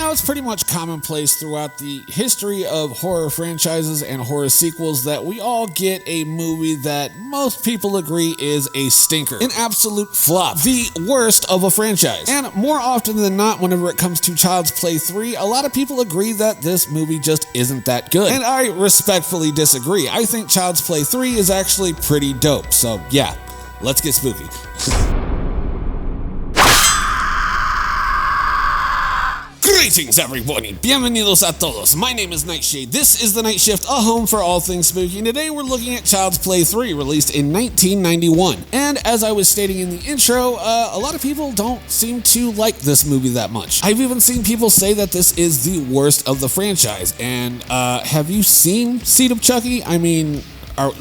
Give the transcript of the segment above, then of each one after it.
Now, it's pretty much commonplace throughout the history of horror franchises and horror sequels that we all get a movie that most people agree is a stinker, an absolute flop, the worst of a franchise. And more often than not, whenever it comes to Child's Play 3, a lot of people agree that this movie just isn't that good. And I respectfully disagree. I think Child's Play 3 is actually pretty dope. So yeah, let's get spooky. Greetings everybody, bienvenidos a todos. My name is Nightshade. This is The Night Shift, a home for all things spooky, and today we're looking at Child's Play 3, released in 1991. And as I was stating in the intro, a lot of people don't seem to like this movie that much. I've even seen people say that this is the worst of the franchise. And have you seen Seed of Chucky? I mean,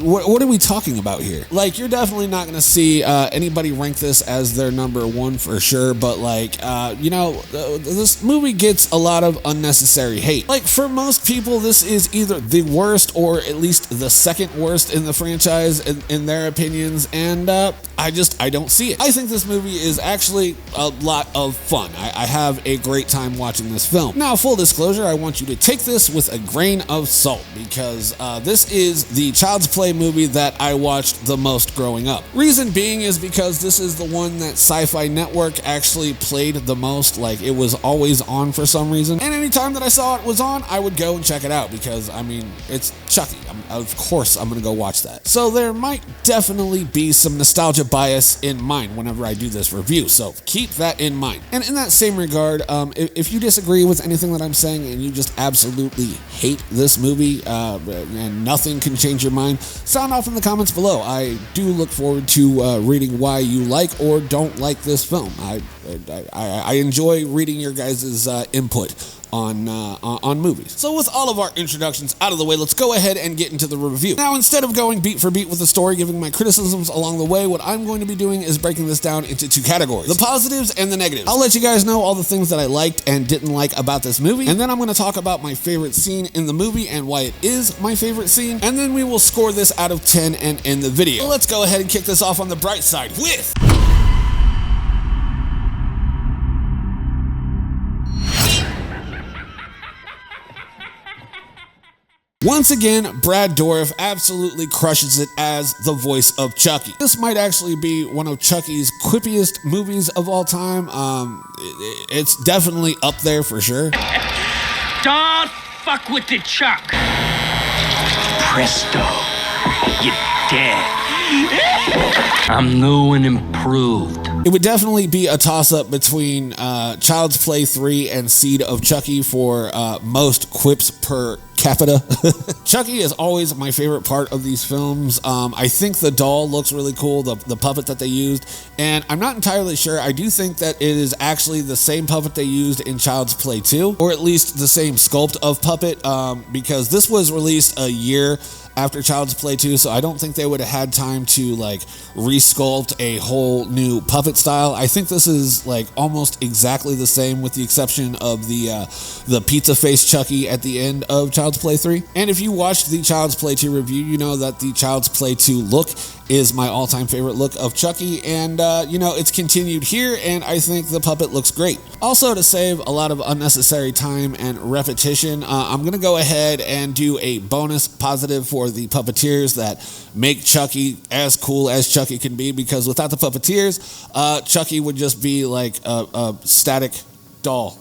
what are we talking about here? Like, you're definitely not gonna see anybody rank this as their number one for sure, but like, this movie gets a lot of unnecessary hate. Like, for most people, this is either the worst or at least the second worst in the franchise in their opinions, and I don't see it. I think this movie is actually a lot of fun. I have a great time watching this film. Now, full disclosure, I want you to take this with a grain of salt, because this is the Child's Play movie that I watched the most growing up. Reason being is because this is the one that Sci-Fi Network actually played the most. Like, it was always on for some reason, and anytime that I saw it was on, I would go and check it out, because I mean, it's Chucky. Of course I'm gonna go watch that. So there might definitely be some nostalgia bias in mind whenever I do this review, so keep that in mind. And in that same regard, if you disagree with anything that I'm saying and you just absolutely hate this movie and nothing can change your mind, sound off in the comments below. I do look forward to reading why you like or don't like this film. I enjoy reading your guys' input on movies. So with all of our introductions out of the way, let's go ahead and get into the review. Now, instead of going beat for beat with the story, giving my criticisms along the way, what I'm going to be doing is breaking this down into two categories: the positives and the negatives. I'll let you guys know all the things that I liked and didn't like about this movie, and then I'm going to talk about my favorite scene in the movie and why it is my favorite scene, and then we will score this out of 10 and end the video. So let's go ahead and kick this off on the bright side with... Once again, Brad Dourif absolutely crushes it as the voice of Chucky. This might actually be one of Chucky's quippiest movies of all time. It's definitely up there for sure. Don't fuck with the Chuck. Presto, you're dead. I'm new and improved. It would definitely be a toss-up between Child's Play 3 and Seed of Chucky for most quips per capita. Chucky is always my favorite part of these films. I think the doll looks really cool, the puppet that they used, and I'm not entirely sure. I do think that it is actually the same puppet they used in Child's Play 2, or at least the same sculpt of puppet, because this was released a year after Child's Play 2, so I don't think they would have had time to like resculpt a whole new puppet style. I think this is like almost exactly the same, with the exception of the pizza face Chucky at the end of Child's Play 3. And if you watched the Child's Play 2 review, you know that the Child's Play 2 look is my all-time favorite look of Chucky, and it's continued here, and I think the puppet looks great. Also, to save a lot of unnecessary time and repetition, I'm gonna go ahead and do a bonus positive for the puppeteers that make Chucky as cool as Chucky can be, because without the puppeteers, Chucky would just be like a static doll.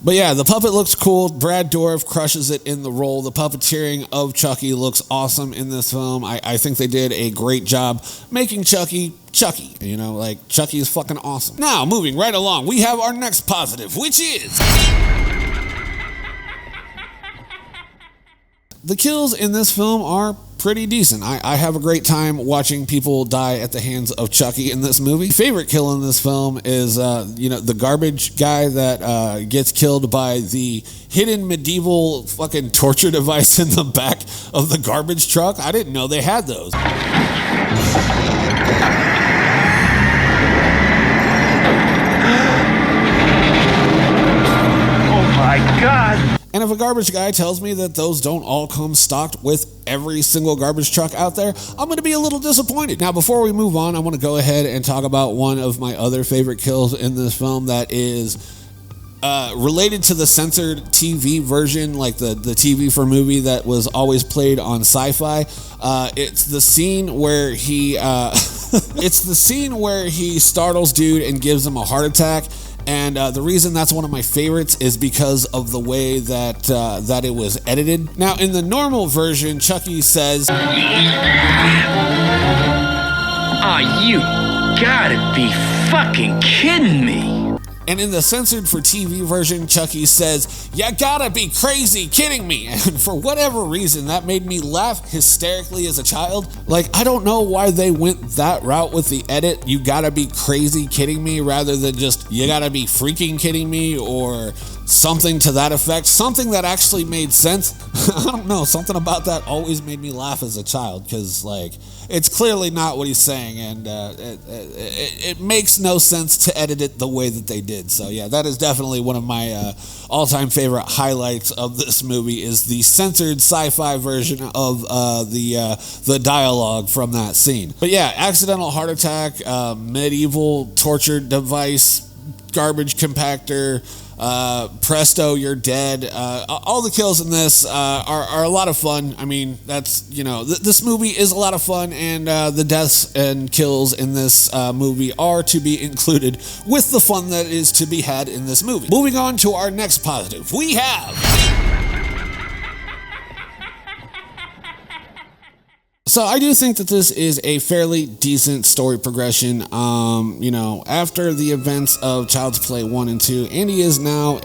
But yeah, the puppet looks cool. Brad Dourif crushes it in the role. The puppeteering of Chucky looks awesome in this film. I think they did a great job making Chucky Chucky. Chucky is fucking awesome. Now, moving right along, we have our next positive, which is... the kills in this film are pretty decent. I have a great time watching people die at the hands of Chucky in this movie. Favorite kill in this film is, the garbage guy that gets killed by the hidden medieval fucking torture device in the back of the garbage truck. I didn't know they had those. Oh my God. And if a garbage guy tells me that those don't all come stocked with every single garbage truck out there, I'm going to be a little disappointed. Now, before we move on, I want to go ahead and talk about one of my other favorite kills in this film that is related to the censored TV version, like the TV for movie that was always played on Sci-Fi. It's the scene where he it's the scene where he startles dude and gives him a heart attack. And the reason that's one of my favorites is because of the way that that it was edited. Now, in the normal version, Chucky says, "Oh, you gotta be fucking kidding me." And in the censored for TV version, Chucky says, "You gotta be crazy kidding me." And for whatever reason, that made me laugh hysterically as a child. Like, I don't know why they went that route with the edit, "You gotta be crazy kidding me," rather than just, "You gotta be freaking kidding me," or something to that effect. Something that actually made sense. I don't know, something about that always made me laugh as a child, because, like, it's clearly not what he's saying, and it makes no sense to edit it the way that they did. So yeah, that is definitely one of my all-time favorite highlights of this movie, is the censored Sci-Fi version of the dialogue from that scene. But yeah, accidental heart attack, medieval torture device, garbage compactor, presto, you're dead. All the kills in this are a lot of fun. I mean, that's, you know, this movie is a lot of fun, and the deaths and kills in this movie are to be included with the fun that is to be had in this movie. Moving on to our next positive, we have... So I do think that this is a fairly decent story progression. You know, after the events of Child's Play 1 and 2, Andy is now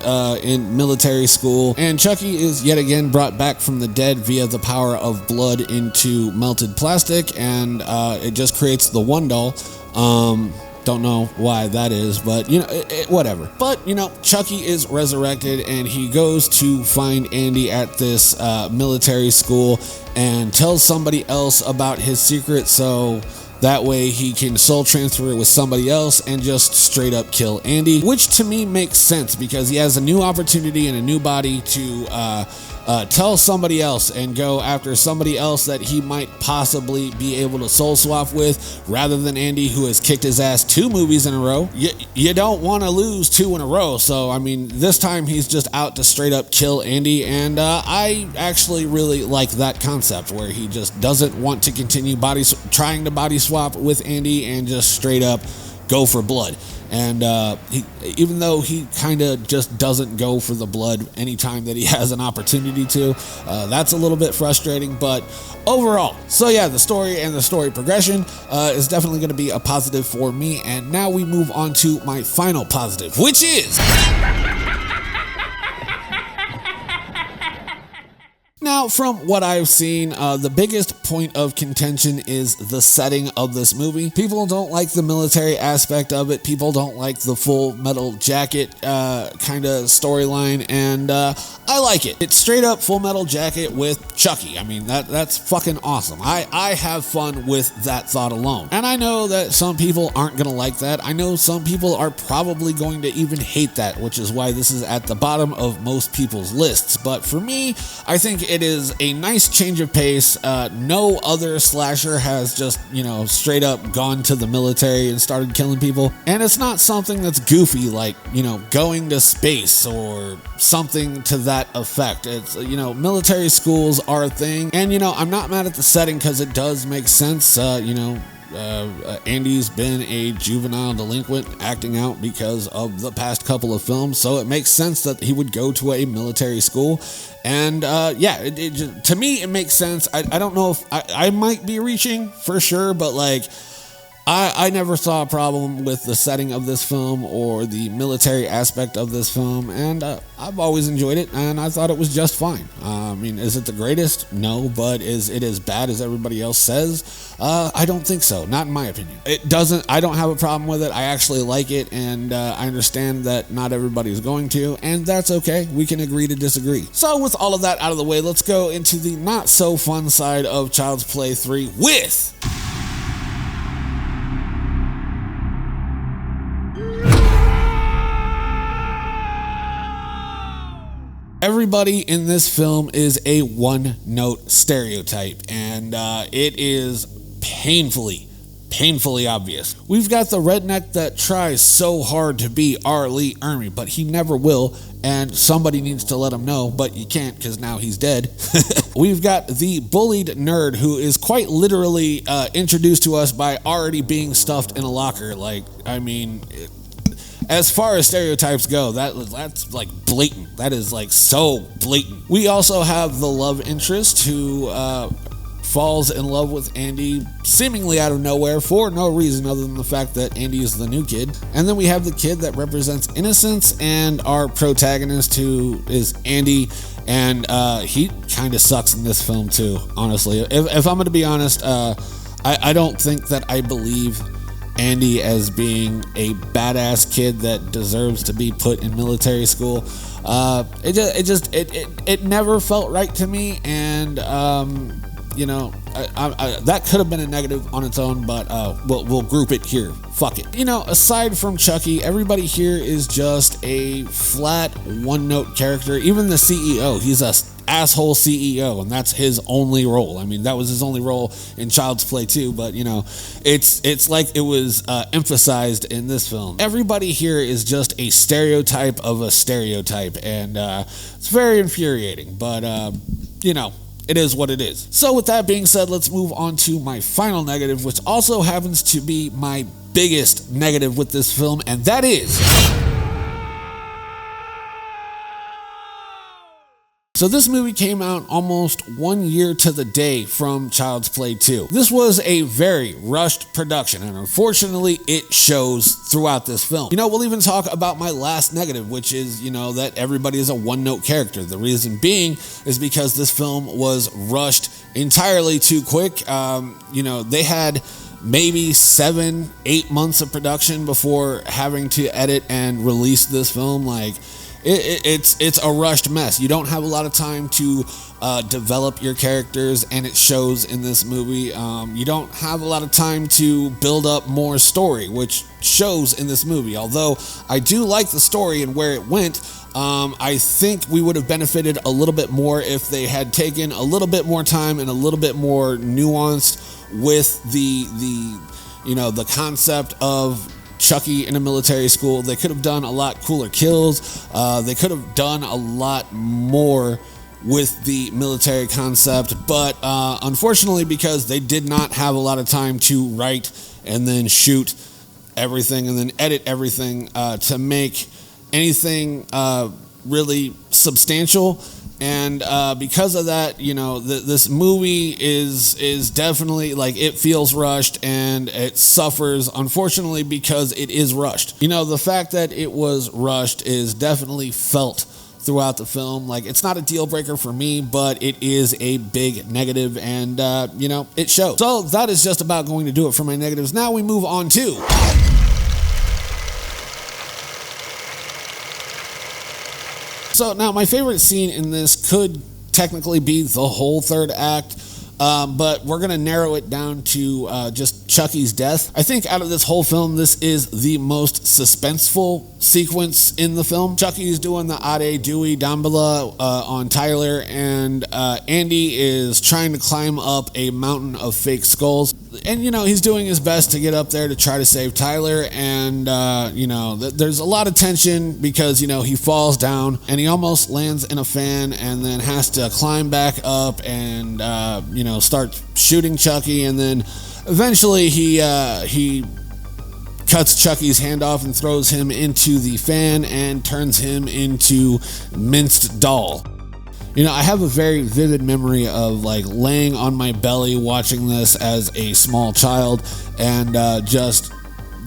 in military school, and Chucky is yet again brought back from the dead via the power of blood into melted plastic, and it just creates the one doll. Don't know why that is, but, you know, whatever. But, you know, Chucky is resurrected, and he goes to find Andy at this military school and tells somebody else about his secret, so that way he can soul transfer it with somebody else and just straight up kill Andy, which to me makes sense because he has a new opportunity and a new body to tell somebody else and go after somebody else that he might possibly be able to soul swap with, rather than Andy, who has kicked his ass 2 movies in a row. You don't want to lose 2 in a row, so I mean, this time he's just out to straight up kill Andy, and I actually really like that concept where he just doesn't want to continue trying to body swap with Andy and just straight up go for blood. And even though he kind of just doesn't go for the blood anytime that he has an opportunity to, that's a little bit frustrating, but overall. So yeah, the story and the story progression is definitely going to be a positive for me. And now we move on to my final positive, which is... Now, from what I've seen, the biggest point of contention is the setting of this movie. People don't like the military aspect of it. People don't like the full metal jacket kind of storyline, and I like it. It's straight up Full Metal Jacket with Chucky. I mean, that's fucking awesome. I have fun with that thought alone. And I know that some people aren't going to like that. I know some people are probably going to even hate that, which is why this is at the bottom of most people's lists. But for me, I think it is a nice change of pace. No other slasher has just, you know, straight up gone to the military and started killing people. And it's not something that's goofy, like, you know, going to space or something to that effect. It's, you know, military schools are a thing. And, you know, I'm not mad at the setting because it does make sense. You know, Andy's been a juvenile delinquent acting out because of the past couple of films, so it makes sense that he would go to a military school. And yeah, to me it makes sense. I don't know if I might be reaching for sure, but like I never saw a problem with the setting of this film or the military aspect of this film, and I've always enjoyed it, and I thought it was just fine. I mean, is it the greatest? No, but is it as bad as everybody else says? I don't think so, not in my opinion. I don't have a problem with it. I actually like it, and I understand that not everybody's going to, and that's okay. We can agree to disagree. So with all of that out of the way, let's go into the not so fun side of Child's Play 3 with... Everybody in this film is a one-note stereotype, and it is painfully painfully obvious. We've got the redneck that tries so hard to be R. Lee Ermey, but he never will, and somebody needs to let him know, but you can't because now he's dead. We've got the bullied nerd who is quite literally introduced to us by already being stuffed in a locker. Like, I mean, as far as stereotypes go, that's like blatant. That is like so blatant. We also have the love interest who falls in love with Andy seemingly out of nowhere for no reason other than the fact that Andy is the new kid. And then we have the kid that represents innocence and our protagonist who is Andy, and he kind of sucks in this film too, honestly. If I'm going to be honest, I don't think that I believe Andy as being a badass kid that deserves to be put in military school. It never felt right to me, and you know, that could have been a negative on its own, but we'll group it here. Fuck it. You know, aside from Chucky, everybody here is just a flat one-note character. Even the CEO, he's a asshole CEO, and that's his only role. I mean, that was his only role in Child's Play 2, but you know, it's like it was emphasized in this film. Everybody here is just a stereotype of a stereotype, and it's very infuriating, but you know, it is what it is. So with that being said, let's move on to my final negative, which also happens to be my biggest negative with this film, and that is... So this movie came out almost 1 year to the day from Child's Play 2. This was a very rushed production, and unfortunately it shows throughout this film. You know, we'll even talk about my last negative, which is, you know, that everybody is a one-note character. The reason being is because this film was rushed entirely too quick. You know, they had maybe 7-8 months of production before having to edit and release this film. Like, it's a rushed mess. You don't have a lot of time to develop your characters, and it shows in this movie. You don't have a lot of time to build up more story, which shows in this movie. Although I do like the story and where it went, I think we would have benefited a little bit more if they had taken a little bit more time and a little bit more nuanced with the you know, the concept of Chucky in a military school. They could have done a lot cooler kills. They could have done a lot more with the military concept, but unfortunately, because they did not have a lot of time to write and then shoot everything and then edit everything to make anything really substantial. And because of that, you know, this movie is definitely, like, it feels rushed, and it suffers, unfortunately, because it is rushed. You know, the fact that it was rushed is definitely felt throughout the film. Like, it's not a deal breaker for me, but it is a big negative, and, you know, it shows. So that is just about going to do it for my negatives. Now we move on to... So now my favorite scene in this could technically be the whole third act, but we're going to narrow it down to just Chucky's death. I think out of this whole film, this is the most suspenseful sequence in the film. Chucky is doing the Ade Dewey Dambala on Tyler, and Andy is trying to climb up a mountain of fake skulls. And, you know, he's doing his best to get up there to try to save Tyler, and, you know, there's a lot of tension because, you know, he falls down and he almost lands in a fan and then has to climb back up and, you know, start shooting Chucky, and then eventually he cuts Chucky's hand off and throws him into the fan and turns him into minced doll. You know, I have a very vivid memory of, like, laying on my belly watching this as a small child and just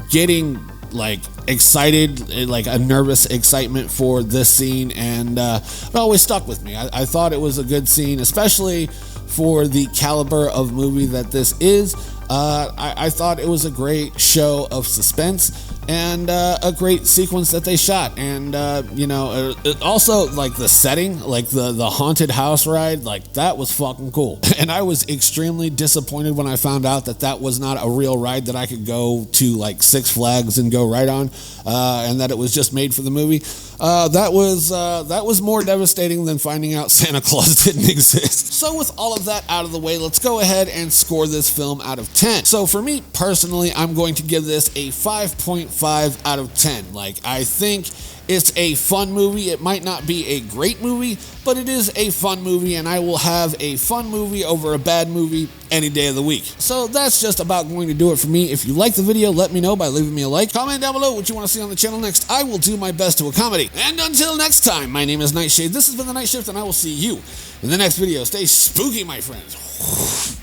getting, like, excited, like a nervous excitement for this scene, and it always stuck with me. I thought it was a good scene, especially for the caliber of movie that this is. I thought it was a great show of suspense and a great sequence that they shot, and you know, it also, like, the setting, like the haunted house ride, like, that was fucking cool. And I was extremely disappointed when I found out that that was not a real ride that I could go to, like, Six Flags and go right on, and that it was just made for the movie. That was more devastating than finding out Santa Claus didn't exist. So with all of that out of the way, let's go ahead and score this film out of 10. So for me personally, I'm going to give this a 5.5 out of 10. Like, I think it's a fun movie. It might not be a great movie, but it is a fun movie, and I will have a fun movie over a bad movie any day of the week. So that's just about going to do it for me. If you like the video, let me know by leaving me a like. Comment down below what you want to see on the channel next. I will do my best to accommodate. And until next time, my name is Nightshade. This has been The Night Shift, and I will see you in the next video. Stay spooky, my friends.